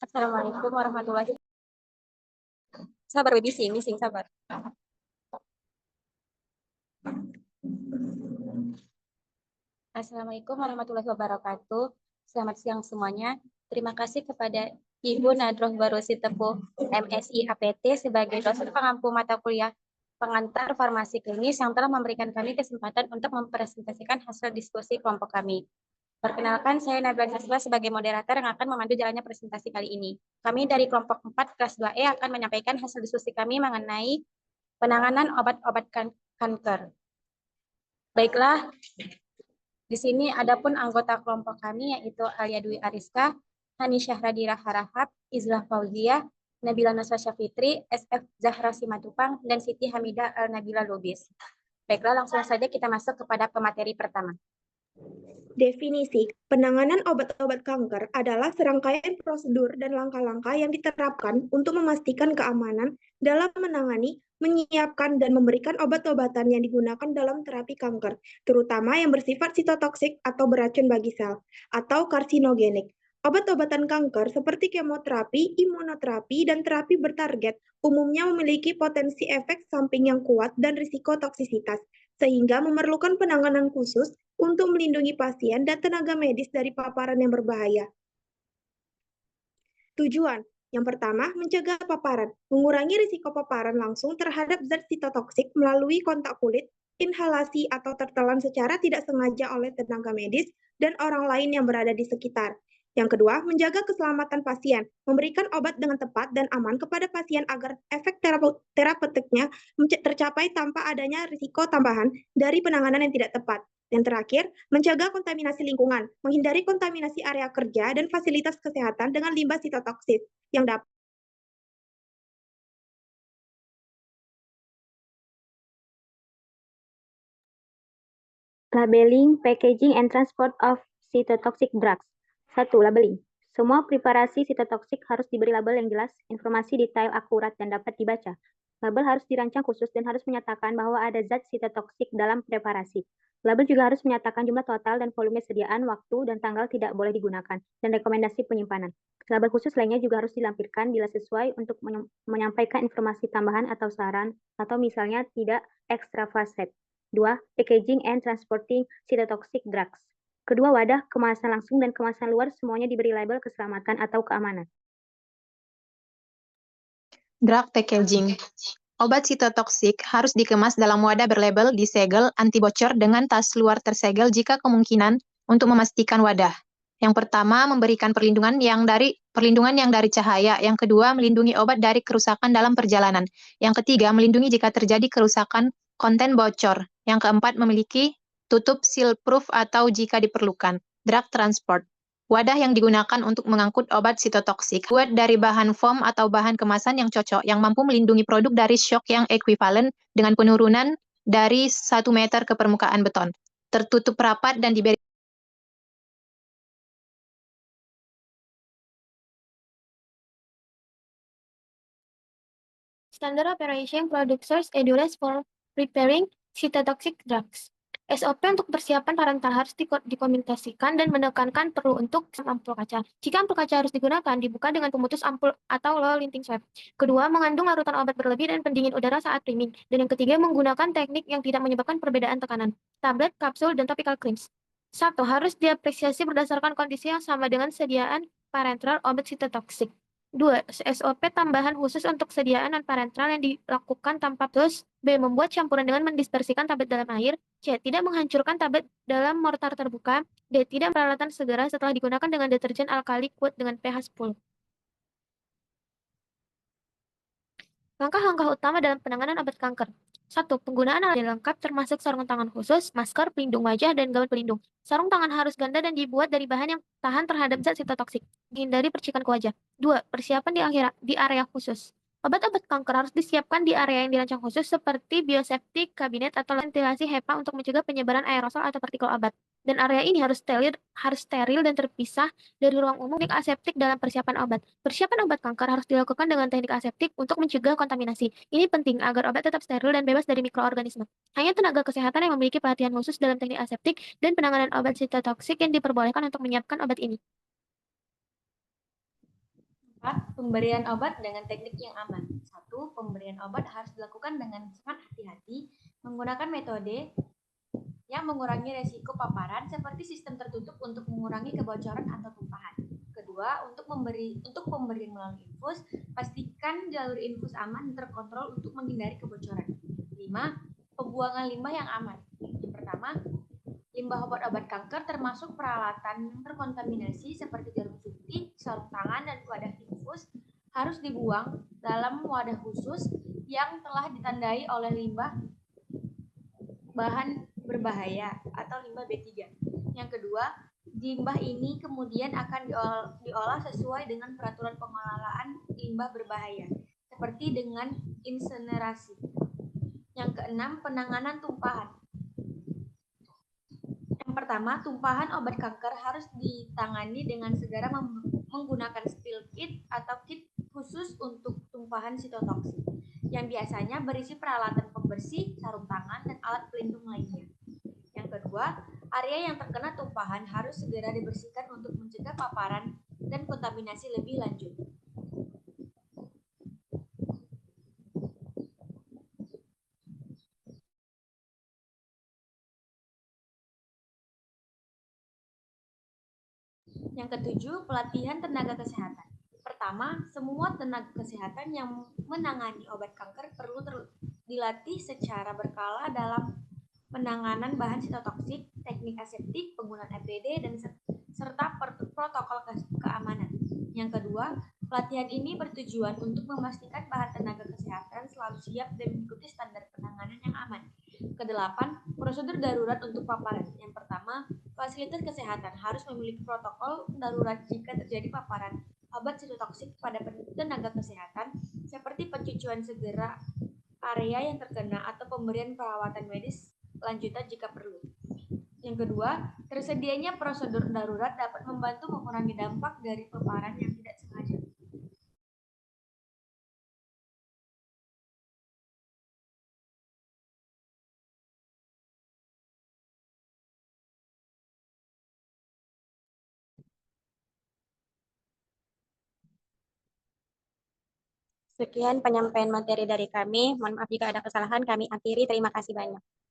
Assalamualaikum warahmatullahi wabarakatuh. Sabar, baby, sing, sabar. Assalamualaikum warahmatullahi wabarakatuh. Selamat siang semuanya. Terima kasih kepada Ibu Nadroh Barosi Tepuh, MSI APT sebagai dosen pengampu mata kuliah pengantar farmasi klinis yang telah memberikan kami kesempatan untuk mempresentasikan hasil diskusi kelompok kami. Perkenalkan, saya Nabila Nasla sebagai moderator yang akan memandu jalannya presentasi kali ini. Kami dari kelompok 4 kelas 2E akan menyampaikan hasil diskusi kami mengenai penanganan obat-obat kanker. Baiklah, di sini adapun anggota kelompok kami yaitu Alia Dwi Ariska, Hani Syahradira Harahap, Izlah Fauzia, Nabila Nasra Syafitri, SF Zahra Simatupang, dan Siti Hamidah Al-Nabila Lubis. Baiklah, langsung saja kita masuk kepada pemateri pertama. Definisi penanganan obat-obat kanker adalah serangkaian prosedur dan langkah-langkah yang diterapkan untuk memastikan keamanan dalam menangani, menyiapkan, dan memberikan obat-obatan yang digunakan dalam terapi kanker, terutama yang bersifat sitotoksik atau beracun bagi sel, atau karsinogenik. Obat-obatan kanker seperti kemoterapi, imunoterapi, dan terapi bertarget umumnya memiliki potensi efek samping yang kuat dan risiko toksisitas, sehingga memerlukan penanganan khusus untuk melindungi pasien dan tenaga medis dari paparan yang berbahaya. Tujuan yang pertama, mencegah paparan, mengurangi risiko paparan langsung terhadap zat sitotoksik melalui kontak kulit, inhalasi atau tertelan secara tidak sengaja oleh tenaga medis dan orang lain yang berada di sekitar. Yang kedua, menjaga keselamatan pasien, memberikan obat dengan tepat dan aman kepada pasien agar efek terapeutiknya tercapai tanpa adanya risiko tambahan dari penanganan yang tidak tepat. Yang terakhir, mencegah kontaminasi lingkungan, menghindari kontaminasi area kerja dan fasilitas kesehatan dengan limbah sitotoksit yang dapat Labeling, packaging, and transport of cytotoxic drugs. 1. Labeling. Semua preparasi sitotoksik harus diberi label yang jelas, informasi detail akurat dan dapat dibaca. Label harus dirancang khusus dan harus menyatakan bahwa ada zat sitotoksik dalam preparasi. Label juga harus menyatakan jumlah total dan volume sediaan, waktu, dan tanggal tidak boleh digunakan, dan rekomendasi penyimpanan. Label khusus lainnya juga harus dilampirkan bila sesuai untuk menyampaikan informasi tambahan atau saran, atau misalnya tidak extravasate. 2. Packaging and transporting cytotoxic drugs. Kedua, wadah, kemasan langsung dan kemasan luar semuanya diberi label keselamatan atau keamanan. Drug packaging. Obat sitotoksik harus dikemas dalam wadah berlabel disegel, anti bocor dengan tas luar tersegel jika kemungkinan untuk memastikan wadah. Yang pertama, memberikan perlindungan yang dari cahaya. Yang kedua, melindungi obat dari kerusakan dalam perjalanan. Yang ketiga, melindungi jika terjadi kerusakan konten bocor. Yang keempat, memiliki tutup seal-proof atau jika diperlukan. Drug transport. Wadah yang digunakan untuk mengangkut obat sitotoksik buat dari bahan foam atau bahan kemasan yang cocok, yang mampu melindungi produk dari shock yang ekuivalen dengan penurunan dari 1 meter ke permukaan beton. Tertutup rapat dan diberi Standard Operation Producers Schedules for Preparing Cytotoxic Drugs. SOP untuk persiapan parental harus dikomunikasikan dan menekankan perlu untuk ampul kaca. Jika ampul kaca harus digunakan, dibuka dengan pemutus ampul atau low linting swab. Kedua, mengandung larutan obat berlebih dan pendingin udara saat priming. Dan yang ketiga, menggunakan teknik yang tidak menyebabkan perbedaan tekanan. Tablet, kapsul, dan topical creams. 1. Harus diapresiasi berdasarkan kondisi yang sama dengan sediaan parenteral obat sitotoksik. 2. SOP tambahan khusus untuk sediaan non-parenteral yang dilakukan tanpa plus. B. Membuat campuran dengan mendispersikan tablet dalam air. C. Tidak menghancurkan tablet dalam mortar terbuka. D. Tidak peralatan segera setelah digunakan dengan deterjen alkali kuat dengan pH 10. Langkah-langkah utama dalam penanganan obat kanker. 1. Penggunaan alat lengkap termasuk sarung tangan khusus, masker, pelindung wajah, dan gaun pelindung. Sarung tangan harus ganda dan dibuat dari bahan yang tahan terhadap zat sitotoksik. Hindari percikan ke wajah. 2. Persiapan di area khusus. Obat-obat kanker harus disiapkan di area yang dirancang khusus seperti biosafety kabinet atau ventilasi HEPA untuk mencegah penyebaran aerosol atau partikel obat. Dan area ini harus steril dan terpisah dari ruang umum teknik aseptik dalam persiapan obat. Persiapan obat kanker harus dilakukan dengan teknik aseptik untuk mencegah kontaminasi. Ini penting agar obat tetap steril dan bebas dari mikroorganisme. Hanya tenaga kesehatan yang memiliki pelatihan khusus dalam teknik aseptik dan penanganan obat sitotoksik yang diperbolehkan untuk menyiapkan obat ini. 4. Pemberian obat dengan teknik yang aman. 1. Pemberian obat harus dilakukan dengan sangat hati-hati menggunakan metode yang mengurangi resiko paparan seperti sistem tertutup untuk mengurangi kebocoran atau tumpahan. Kedua, untuk pemberian melalui infus, pastikan jalur infus aman dan terkontrol untuk menghindari kebocoran. 5. Pembuangan limbah yang aman. Yang pertama, limbah obat-obat kanker termasuk peralatan yang terkontaminasi seperti jarum suntik, sarung tangan, dan wadah infus harus dibuang dalam wadah khusus yang telah ditandai oleh limbah bahan berbahaya atau limbah B3. Yang kedua, limbah ini kemudian akan diolah sesuai dengan peraturan pengelolaan limbah berbahaya, seperti dengan insinerasi. Yang keenam, penanganan tumpahan. Yang pertama, tumpahan obat kanker harus ditangani dengan segera menggunakan spill kit atau kit khusus untuk tumpahan sitotoksik, yang biasanya berisi peralatan pembersih, sarung tangan, dan alat pelindung lainnya. Yang kedua, area yang terkena tumpahan harus segera dibersihkan untuk mencegah paparan dan kontaminasi lebih lanjut. Yang ketujuh, pelatihan tenaga kesehatan. Pertama, semua tenaga kesehatan yang menangani obat kanker perlu dilatih secara berkala dalam penanganan bahan sitotoksik, teknik aseptik, penggunaan APD, dan serta protokol keamanan. Yang kedua, pelatihan ini bertujuan untuk memastikan bahan tenaga kesehatan selalu siap dan mengikuti standar penanganan yang aman. Kedelapan, prosedur darurat untuk paparan. Yang pertama, fasilitas kesehatan harus memiliki protokol darurat jika terjadi paparan obat sitotoksik pada tenaga kesehatan, seperti pencucian segera area yang terkena atau pemberian perawatan medis lanjutan jika perlu. Yang kedua, tersedianya prosedur darurat dapat membantu mengurangi dampak dari paparan yang tidak sengaja. Sekian penyampaian materi dari kami. Mohon maaf jika ada kesalahan. Kami akhiri. Terima kasih banyak.